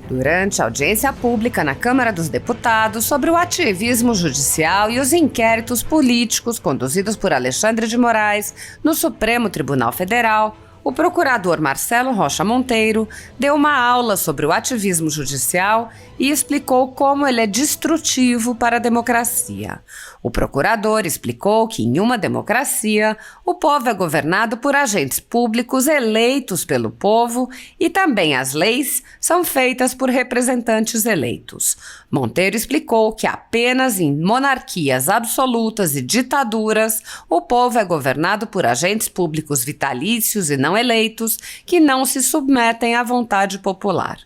Durante a audiência pública na Câmara dos Deputados sobre o ativismo judicial e os inquéritos políticos conduzidos por Alexandre de Moraes no Supremo Tribunal Federal, o procurador Marcelo Rocha Monteiro deu uma aula sobre o ativismo judicial e explicou como ele é destrutivo para a democracia. O procurador explicou que, em uma democracia, o povo é governado por agentes públicos eleitos pelo povo e também as leis são feitas por representantes eleitos. Monteiro explicou que apenas em monarquias absolutas e ditaduras o povo é governado por agentes públicos vitalícios e não eleitos que não se submetem à vontade popular.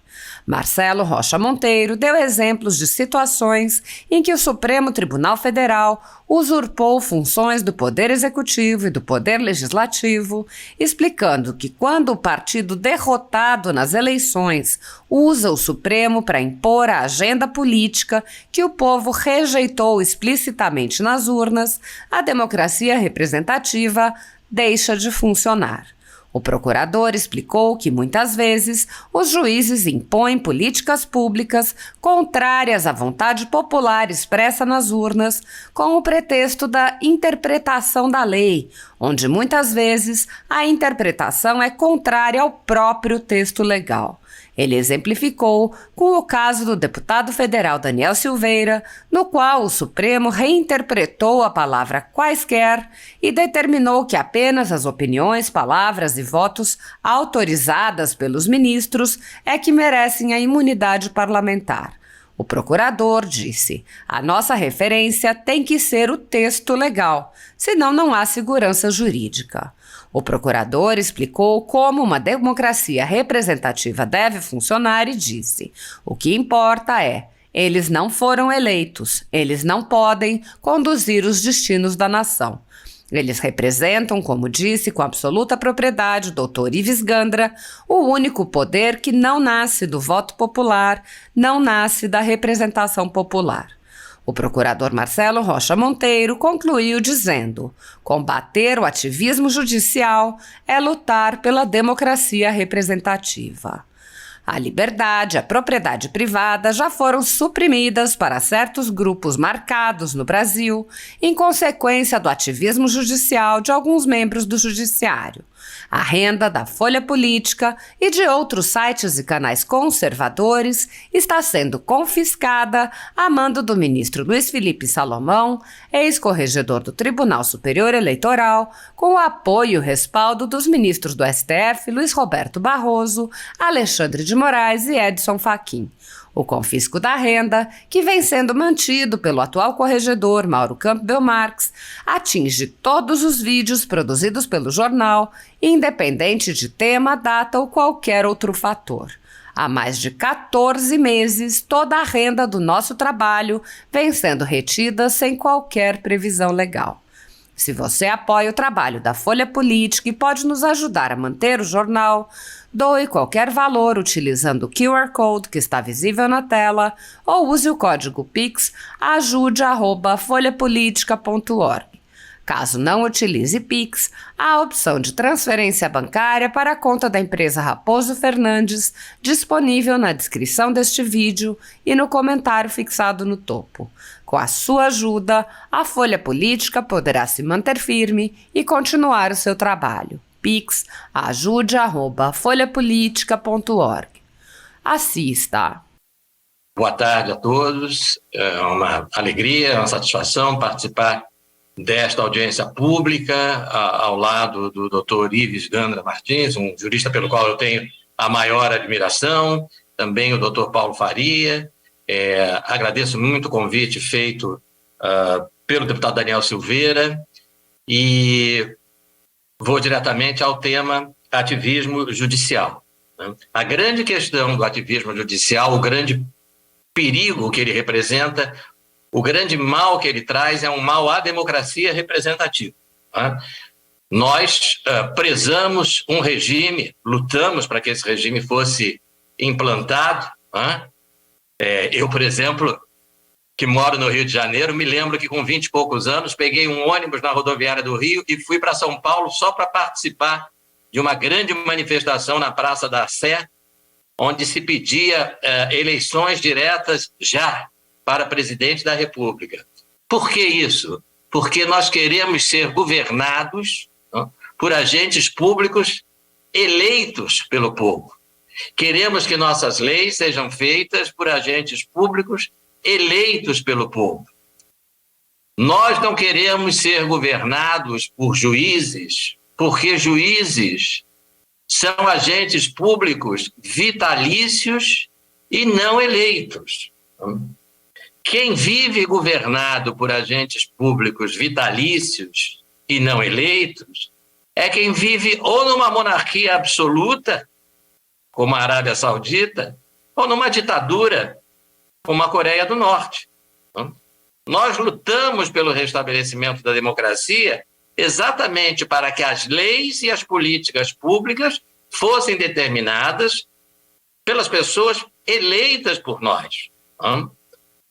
Marcelo Rocha Monteiro deu exemplos de situações em que o Supremo Tribunal Federal usurpou funções do Poder Executivo e do Poder Legislativo, explicando que quando o partido derrotado nas eleições usa o Supremo para impor a agenda política que o povo rejeitou explicitamente nas urnas, a democracia representativa deixa de funcionar. O procurador explicou que, muitas vezes, os juízes impõem políticas públicas contrárias à vontade popular expressa nas urnas, com o pretexto da interpretação da lei, onde, muitas vezes, a interpretação é contrária ao próprio texto legal. Ele exemplificou com o caso do deputado federal Daniel Silveira, no qual o Supremo reinterpretou a palavra quaisquer e determinou que apenas as opiniões, palavras e votos autorizadas pelos ministros é que merecem a imunidade parlamentar. O procurador disse: a nossa referência tem que ser o texto legal, senão não há segurança jurídica. O procurador explicou como uma democracia representativa deve funcionar e disse: o que importa é, eles não foram eleitos, eles não podem conduzir os destinos da nação. Eles representam, como disse com absoluta propriedade o Dr. Ives Gandra, o único poder que não nasce do voto popular, não nasce da representação popular. O procurador Marcelo Rocha Monteiro concluiu dizendo: combater o ativismo judicial é lutar pela democracia representativa. A liberdade e a propriedade privada já foram suprimidas para certos grupos marcados no Brasil em consequência do ativismo judicial de alguns membros do judiciário. A renda da Folha Política e de outros sites e canais conservadores está sendo confiscada a mando do ministro Luiz Felipe Salomão, ex-corregedor do Tribunal Superior Eleitoral, com o apoio e o respaldo dos ministros do STF Luiz Roberto Barroso, Alexandre de Moraes e Edson Fachin. O confisco da renda, que vem sendo mantido pelo atual corregedor Mauro Campbell Marques, atinge todos os vídeos produzidos pelo jornal, independente de tema, data ou qualquer outro fator. Há mais de 14 meses, toda a renda do nosso trabalho vem sendo retida sem qualquer previsão legal. Se você apoia o trabalho da Folha Política e pode nos ajudar a manter o jornal, doe qualquer valor utilizando o QR Code que está visível na tela ou use o código PIX ajude@folhapolitica.org. Caso não utilize PIX, há a opção de transferência bancária para a conta da empresa Raposo Fernandes, disponível na descrição deste vídeo e no comentário fixado no topo. Com a sua ajuda, a Folha Política poderá se manter firme e continuar o seu trabalho. Pix ajude@folhapolitica.org. Assista. Boa tarde a todos. É uma alegria, uma satisfação participar desta audiência pública ao lado do Dr. Ives Gandra Martins, um jurista pelo qual eu tenho a maior admiração, também o Dr. Paulo Faria. Agradeço muito o convite feito pelo deputado Daniel Silveira e vou diretamente ao tema ativismo judicial. A grande questão do ativismo judicial, o grande perigo que ele representa, o grande mal que ele traz é um mal à democracia representativa. Nós prezamos um regime, lutamos para que esse regime fosse implantado. Eu, por exemplo, que moro no Rio de Janeiro, me lembro que com 20 e poucos anos peguei um ônibus na rodoviária do Rio e fui para São Paulo só para participar de uma grande manifestação na Praça da Sé, onde se pedia eleições diretas já para presidente da República. Por que isso? Porque nós queremos ser governados, não, por agentes públicos eleitos pelo povo. Queremos que nossas leis sejam feitas por agentes públicos eleitos pelo povo. Nós não queremos ser governados por juízes, porque juízes são agentes públicos vitalícios e não eleitos. Quem vive governado por agentes públicos vitalícios e não eleitos é quem vive ou numa monarquia absoluta, como a Arábia Saudita, ou numa ditadura, como a Coreia do Norte. Nós lutamos pelo restabelecimento da democracia exatamente para que as leis e as políticas públicas fossem determinadas pelas pessoas eleitas por nós.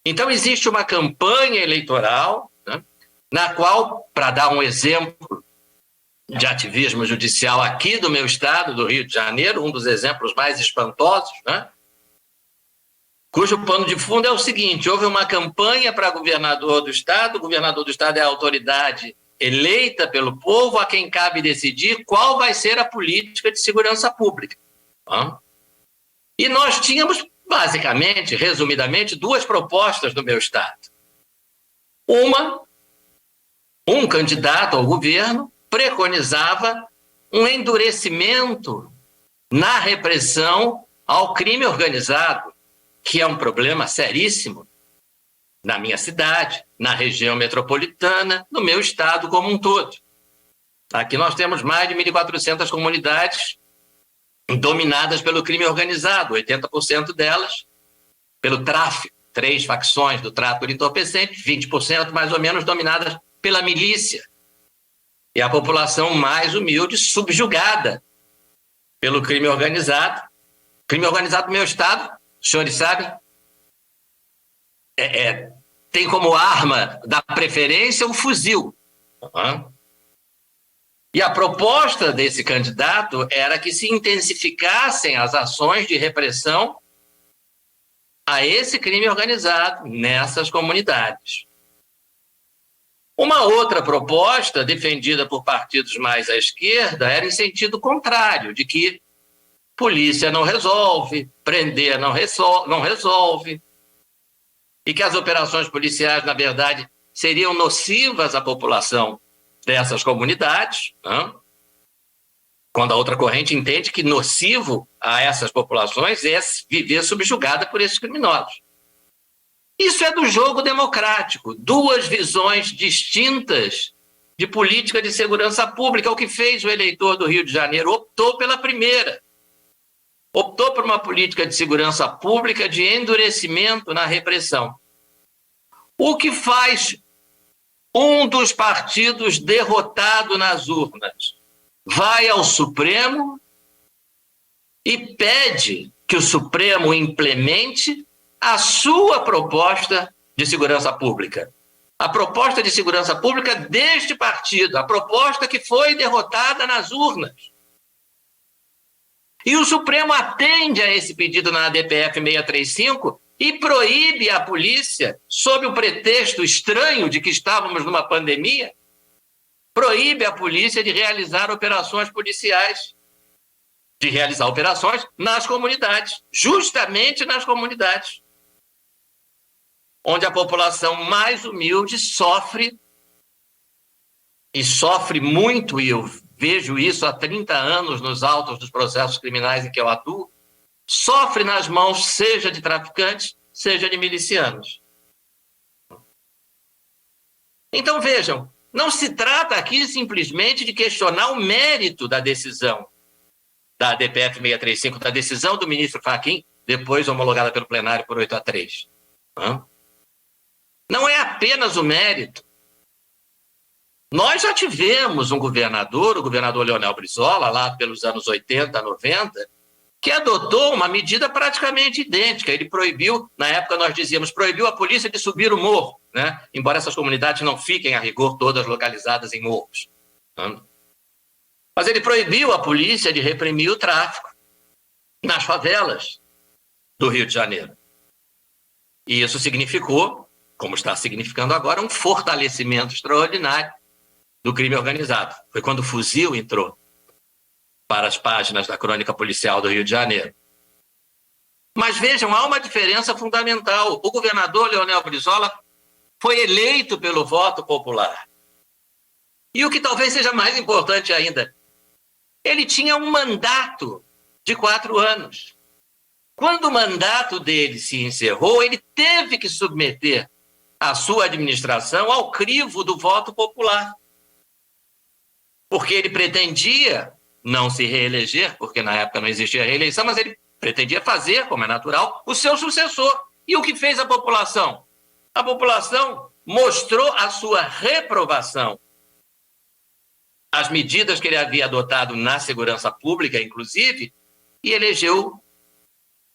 Então, existe uma campanha eleitoral, né, na qual, para dar um exemplo de ativismo judicial aqui do meu estado, do Rio de Janeiro, um dos exemplos mais espantosos, né, cujo pano de fundo é o seguinte: houve uma campanha para governador do estado, o governador do estado é a autoridade eleita pelo povo, a quem cabe decidir qual vai ser a política de segurança pública. E nós tínhamos, basicamente, resumidamente, duas propostas no meu estado. Um candidato ao governo preconizava um endurecimento na repressão ao crime organizado, que é um problema seríssimo na minha cidade, na região metropolitana, no meu estado como um todo. Aqui nós temos mais de 1.400 comunidades dominadas pelo crime organizado, 80% delas pelo tráfico, 3 facções do tráfico de entorpecentes, 20% mais ou menos dominadas pela milícia. E a população mais humilde subjugada pelo crime organizado. Crime organizado no meu estado, os senhores sabem, tem como arma da preferência um fuzil. E a proposta desse candidato era que se intensificassem as ações de repressão a esse crime organizado nessas comunidades. Uma outra proposta, defendida por partidos mais à esquerda, era em sentido contrário, de que polícia não resolve, prender não resolve, e que as operações policiais, na verdade, seriam nocivas à população dessas comunidades, né? Quando a outra corrente entende que nocivo a essas populações é viver subjugada por esses criminosos. Isso é do jogo democrático, duas visões distintas de política de segurança pública. O que fez o eleitor do Rio de Janeiro optou pela primeira. Optou por uma política de segurança pública de endurecimento na repressão. O que faz um dos partidos derrotado nas urnas vai ao Supremo e pede que o Supremo implemente a sua proposta de segurança pública. A proposta de segurança pública deste partido, a proposta que foi derrotada nas urnas. E o Supremo atende a esse pedido na ADPF 635 e proíbe a polícia, sob o pretexto estranho de que estávamos numa pandemia, proíbe a polícia de realizar operações policiais, de realizar operações nas comunidades, justamente nas comunidades, onde a população mais humilde sofre, e sofre muito, e eu vejo isso há 30 anos nos autos dos processos criminais em que eu atuo, sofre nas mãos, seja de traficantes, seja de milicianos. Então, vejam, não se trata aqui simplesmente de questionar o mérito da decisão da ADPF 635, da decisão do ministro Fachin, depois homologada pelo plenário por 8-3. Não é apenas o mérito. Nós já tivemos um governador, o governador Leonel Brizola, lá pelos anos 80, 90, que adotou uma medida praticamente idêntica. Ele proibiu, na época nós dizíamos, proibiu a polícia de subir o morro, né? Embora essas comunidades não fiquem, a rigor, todas localizadas em morros. Mas ele proibiu a polícia de reprimir o tráfico. nas favelas do Rio de Janeiro. E isso significou, como está significando agora, um fortalecimento extraordinário do crime organizado. Foi quando o fuzil entrou para as páginas da crônica policial do Rio de Janeiro. Mas vejam, há uma diferença fundamental. O governador Leonel Brizola foi eleito pelo voto popular. E o que talvez seja mais importante ainda, ele tinha um mandato de 4 anos. Quando o mandato dele se encerrou, ele teve que submeter a sua administração ao crivo do voto popular. Porque ele pretendia não se reeleger, porque na época não existia reeleição, mas ele pretendia fazer, como é natural, o seu sucessor. E o que fez a população? A população mostrou a sua reprovação às medidas que ele havia adotado na segurança pública, inclusive, e elegeu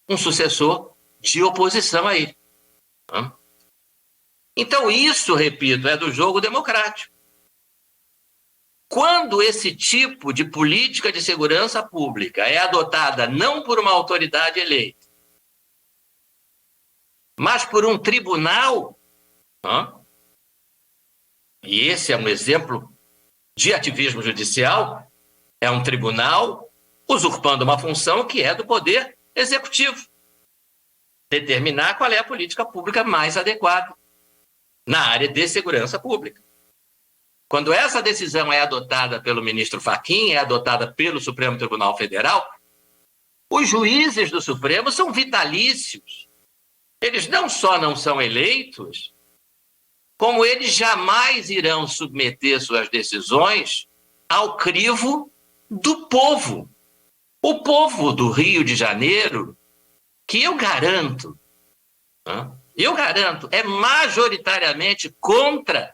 um sucessor de oposição a ele. Então, isso, repito, é do jogo democrático. Quando esse tipo de política de segurança pública é adotada não por uma autoridade eleita, mas por um tribunal, e esse é um exemplo de ativismo judicial, é um tribunal usurpando uma função que é do poder executivo, determinar qual é a política pública mais adequada na área de segurança pública. Quando essa decisão é adotada pelo ministro Fachin, é adotada pelo Supremo Tribunal Federal, os juízes do Supremo são vitalícios. Eles não só não são eleitos, como eles jamais irão submeter suas decisões ao crivo do povo. O povo do Rio de Janeiro, que eu garanto, é majoritariamente contra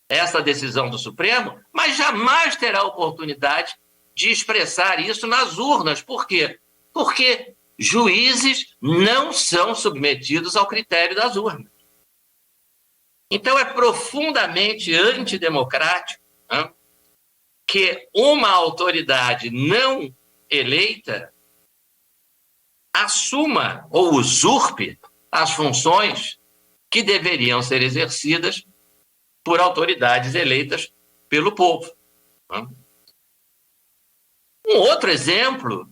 essa decisão do Supremo, mas jamais terá oportunidade de expressar isso nas urnas. Por quê? Porque juízes não são submetidos ao critério das urnas. Então é profundamente antidemocrático que uma autoridade não eleita assuma ou usurpe as funções que deveriam ser exercidas por autoridades eleitas pelo povo. Um outro exemplo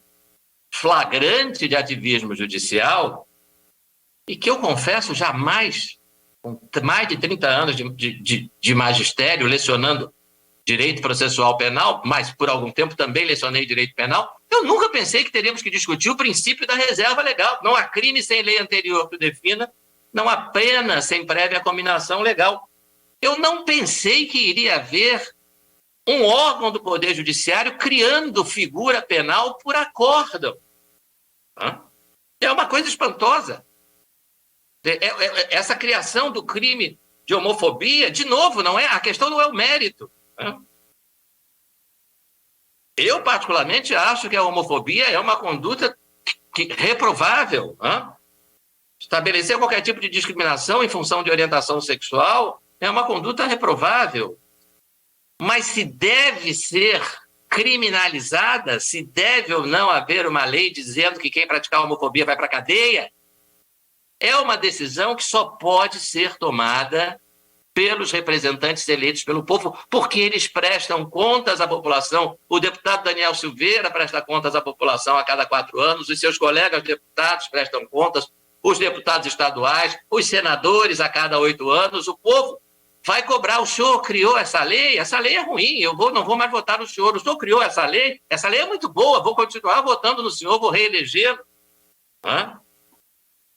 flagrante de ativismo judicial, e que eu confesso jamais, com mais de 30 anos de magistério, lecionando direito processual penal, mas por algum tempo também lecionei direito penal, eu nunca pensei que teríamos que discutir o princípio da reserva legal. Não há crime sem lei anterior que o defina, não há pena sem prévia cominação legal. Eu não pensei que iria haver um órgão do Poder Judiciário criando figura penal por acórdão. É uma coisa espantosa. Essa criação do crime de homofobia, de novo, a questão não é o mérito. Eu, particularmente, acho que a homofobia é uma conduta reprovável. Estabelecer qualquer tipo de discriminação em função de orientação sexual é uma conduta reprovável. Mas se deve ser criminalizada, se deve ou não haver uma lei dizendo que quem praticar homofobia vai para a cadeia, é uma decisão que só pode ser tomada pelos representantes eleitos pelo povo, porque eles prestam contas à população. O deputado Daniel Silveira presta contas à população a cada 4 anos, os seus colegas deputados prestam contas, os deputados estaduais, os senadores a cada 8 anos, o povo vai cobrar. O senhor criou essa lei é ruim, não vou mais votar no senhor. O senhor criou essa lei é muito boa, vou continuar votando no senhor, vou reelegê-lo.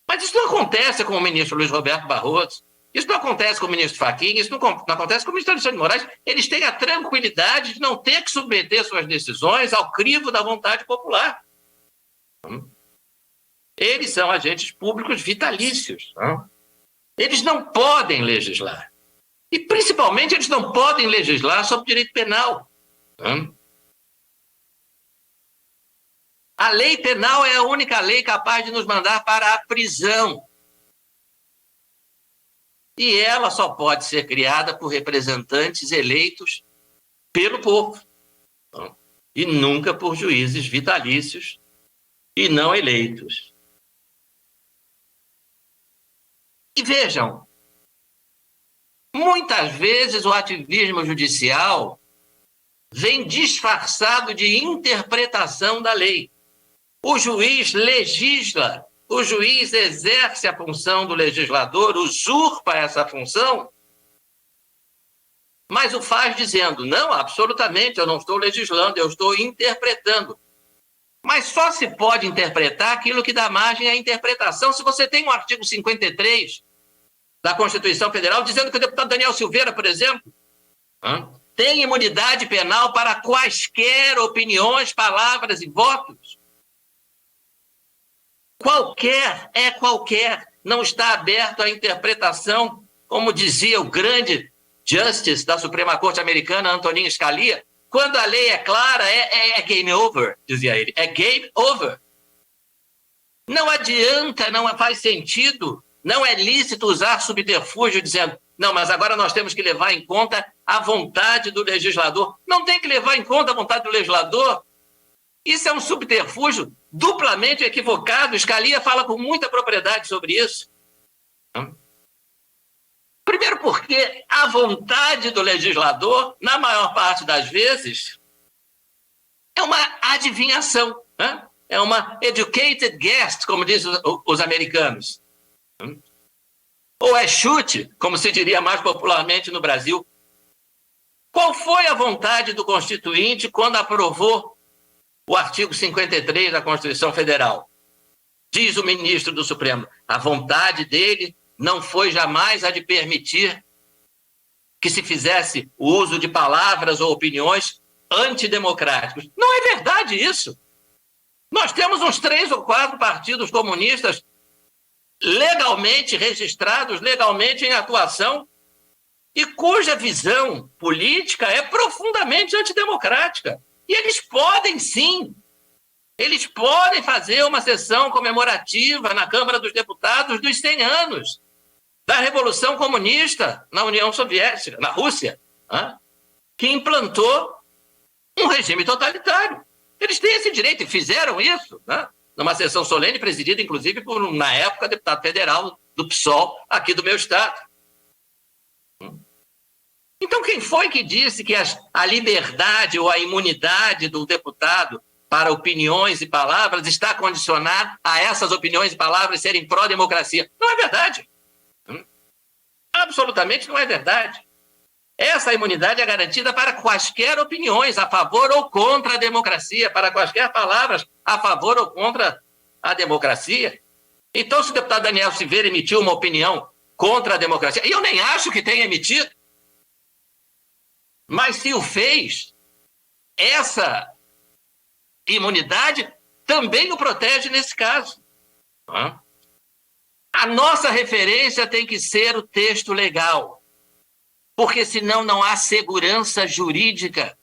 Mas isso não acontece com o ministro Luiz Roberto Barroso, isso não acontece com o ministro Fachin, isso não acontece com o ministro Alexandre de Moraes. Eles têm a tranquilidade de não ter que submeter suas decisões ao crivo da vontade popular. Eles são agentes públicos vitalícios. Eles não podem legislar. E, principalmente, eles não podem legislar sobre direito penal. A lei penal é a única lei capaz de nos mandar para a prisão. E ela só pode ser criada por representantes eleitos pelo povo. E nunca por juízes vitalícios e não eleitos. E vejam, muitas vezes o ativismo judicial vem disfarçado de interpretação da lei. O juiz legisla, o juiz exerce a função do legislador, usurpa essa função, mas o faz dizendo, não, absolutamente, eu não estou legislando, eu estou interpretando. Mas só se pode interpretar aquilo que dá margem à interpretação. Se você tem um artigo 53 da Constituição Federal dizendo que o deputado Daniel Silveira, por exemplo, tem imunidade penal para quaisquer opiniões, palavras e votos. Qualquer é qualquer, não está aberto à interpretação, como dizia o grande Justice da Suprema Corte Americana, Antonin Scalia, quando a lei é clara, é game over, dizia ele, é game over. Não adianta, não faz sentido, não é lícito usar subterfúgio dizendo, não, mas agora nós temos que levar em conta a vontade do legislador. Não tem que levar em conta a vontade do legislador. Isso é um subterfúgio duplamente equivocado. Scalia fala com muita propriedade sobre isso. Primeiro porque a vontade do legislador, na maior parte das vezes, é uma adivinhação, né? É uma educated guess, como dizem os americanos. Ou é chute, como se diria mais popularmente no Brasil. Qual foi a vontade do Constituinte quando aprovou o artigo 53 da Constituição Federal? Diz o ministro do Supremo, a vontade dele não foi jamais a de permitir que se fizesse o uso de palavras ou opiniões antidemocráticos. Não é verdade isso. Nós temos uns 3 ou 4 partidos comunistas legalmente registrados, legalmente em atuação, e cuja visão política é profundamente antidemocrática. E eles podem, sim, eles podem fazer uma sessão comemorativa na Câmara dos Deputados dos 100 anos da Revolução Comunista na União Soviética, na Rússia, que implantou um regime totalitário. Eles têm esse direito e fizeram isso, numa sessão solene presidida, inclusive, por, na época, deputado federal do PSOL, aqui do meu estado. Então, quem foi que disse que a liberdade ou a imunidade do deputado para opiniões e palavras está condicionada a essas opiniões e palavras serem pró-democracia? Não é verdade. Absolutamente não é verdade. Essa imunidade é garantida para quaisquer opiniões a favor ou contra a democracia, para quaisquer palavras a favor ou contra a democracia. Então, se o deputado Daniel Silveira emitiu uma opinião contra a democracia, e eu nem acho que tenha emitido, mas se o fez, essa imunidade também o protege nesse caso. A nossa referência tem que ser o texto legal, porque senão não há segurança jurídica.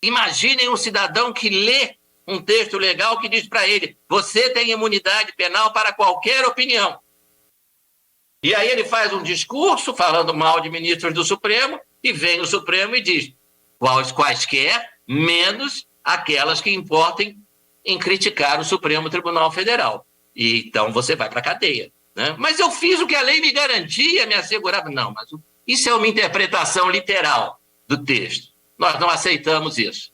Imaginem um cidadão que lê um texto legal que diz para ele, você tem imunidade penal para qualquer opinião. E aí ele faz um discurso falando mal de ministros do Supremo e vem o Supremo e diz quaisquer, menos aquelas que importem em criticar o Supremo Tribunal Federal. E então você vai para a cadeia. Né? Mas eu fiz o que a lei me garantia, me assegurava. Não, mas isso é uma interpretação literal do texto. Nós não aceitamos isso.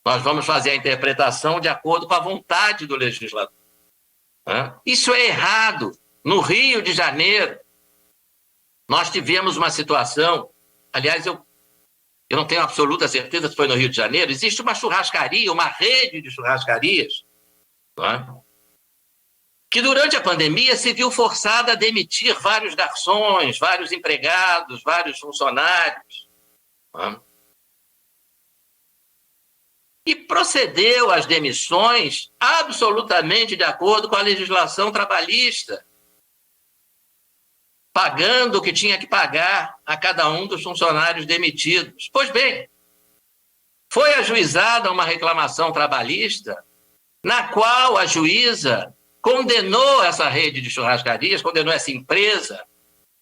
Nós vamos fazer a interpretação de acordo com a vontade do legislador. Isso é errado. No Rio de Janeiro, nós tivemos uma situação, aliás, eu não tenho absoluta certeza se foi no Rio de Janeiro, existe uma churrascaria, uma rede de churrascarias, que durante a pandemia se viu forçada a demitir vários garçons, vários empregados, vários funcionários. E procedeu às demissões absolutamente de acordo com a legislação trabalhista, pagando o que tinha que pagar a cada um dos funcionários demitidos. Pois bem, foi ajuizada uma reclamação trabalhista na qual a juíza condenou essa rede de churrascarias, condenou essa empresa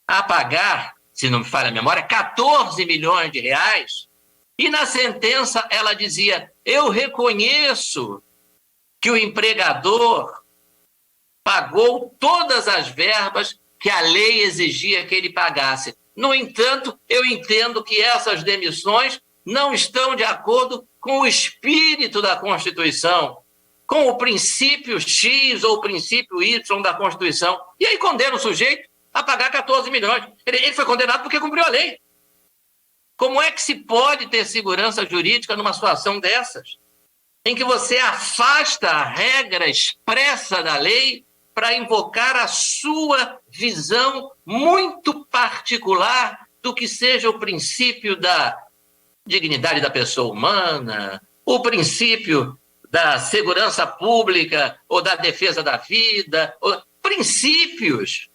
a pagar, se não me falha a memória, 14 milhões de reais E na sentença ela dizia: eu reconheço que o empregador pagou todas as verbas que a lei exigia que ele pagasse. No entanto, eu entendo que essas demissões não estão de acordo com o espírito da Constituição, com o princípio X ou o princípio Y da Constituição. E aí condena o sujeito a pagar 14 milhões. Ele foi condenado porque cumpriu a lei. Como é que se pode ter segurança jurídica numa situação dessas? Em que você afasta a regra expressa da lei para invocar a sua visão muito particular do que seja o princípio da dignidade da pessoa humana, o princípio da segurança pública ou da defesa da vida, princípios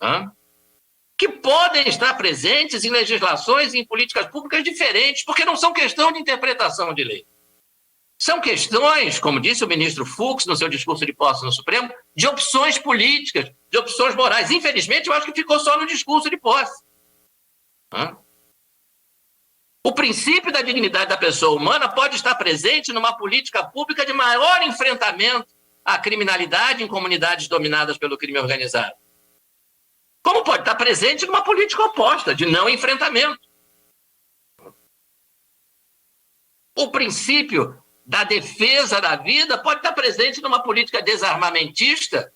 que podem estar presentes em legislações e em políticas públicas diferentes, porque não são questão de interpretação de lei. São questões, como disse o ministro Fux no seu discurso de posse no Supremo, de opções políticas, de opções morais. Infelizmente, eu acho que ficou só no discurso de posse. O princípio da dignidade da pessoa humana pode estar presente numa política pública de maior enfrentamento à criminalidade em comunidades dominadas pelo crime organizado. Como pode estar presente numa política oposta, de não enfrentamento. O princípio da defesa da vida pode estar presente numa política desarmamentista.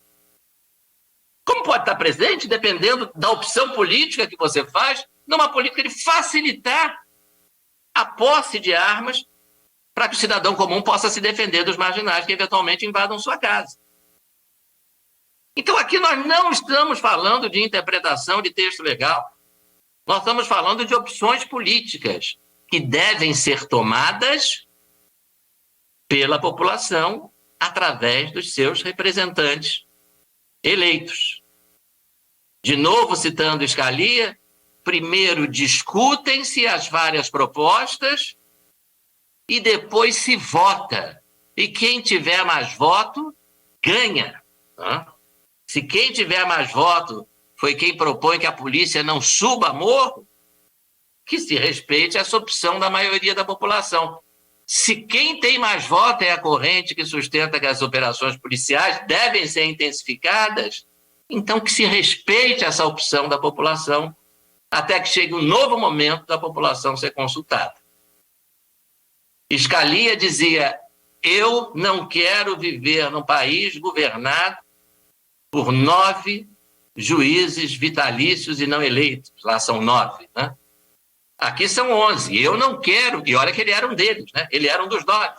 Como pode estar presente, dependendo da opção política que você faz, numa política de facilitar a posse de armas para que o cidadão comum possa se defender dos marginais que eventualmente invadam sua casa. Então aqui nós não estamos falando de interpretação de texto legal. Nós estamos falando de opções políticas que devem ser tomadas pela população através dos seus representantes eleitos. De novo, citando Scalia, primeiro discutem-se as várias propostas e depois se vota. E quem tiver mais voto, ganha. Se quem tiver mais voto foi quem propõe que a polícia não suba morro, que se respeite essa opção da maioria da população. Se quem tem mais voto é a corrente que sustenta que as operações policiais devem ser intensificadas, então que se respeite essa opção da população até que chegue um novo momento da população ser consultada. Scalia dizia: eu não quero viver num país governado por 9 juízes vitalícios e não eleitos. Lá são 9, né? Aqui são 11. Eu não quero, e olha que ele era um deles, né? Ele era um dos 9.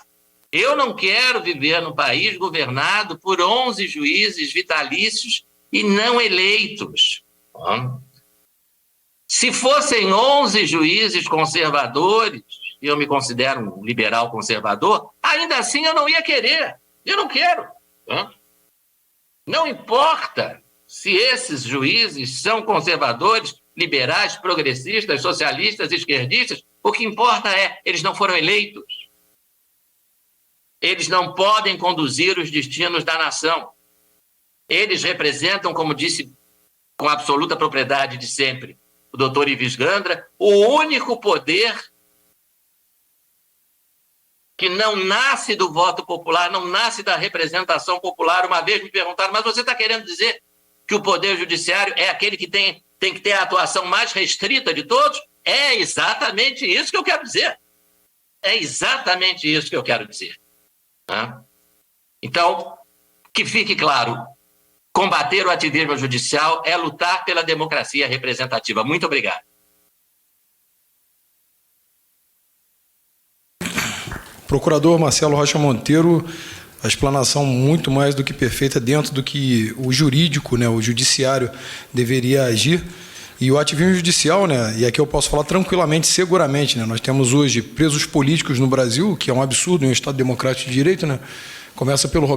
Eu não quero viver num país governado por 11 juízes vitalícios e não eleitos. Se fossem 11 juízes conservadores, e eu me considero um liberal conservador, ainda assim eu não ia querer. Eu não quero. Não importa se esses juízes são conservadores, liberais, progressistas, socialistas, esquerdistas, o que importa é, eles não foram eleitos. Eles não podem conduzir os destinos da nação. Eles representam, como disse com absoluta propriedade de sempre o doutor Ives Gandra, o único poder que não nasce do voto popular, não nasce da representação popular. Uma vez me perguntaram: mas você está querendo dizer que o poder judiciário é aquele que tem que ter a atuação mais restrita de todos? É exatamente isso que eu quero dizer. É exatamente isso que eu quero dizer. Então, que fique claro, combater o ativismo judicial é lutar pela democracia representativa. Muito obrigado. Procurador Marcelo Rocha Monteiro, a explanação muito mais do que perfeita dentro do que o jurídico, né, o judiciário deveria agir. E o ativismo judicial, né, e aqui eu posso falar tranquilamente, seguramente, né, nós temos hoje presos políticos no Brasil, que é um absurdo em um Estado democrático de direito, né, começa pelo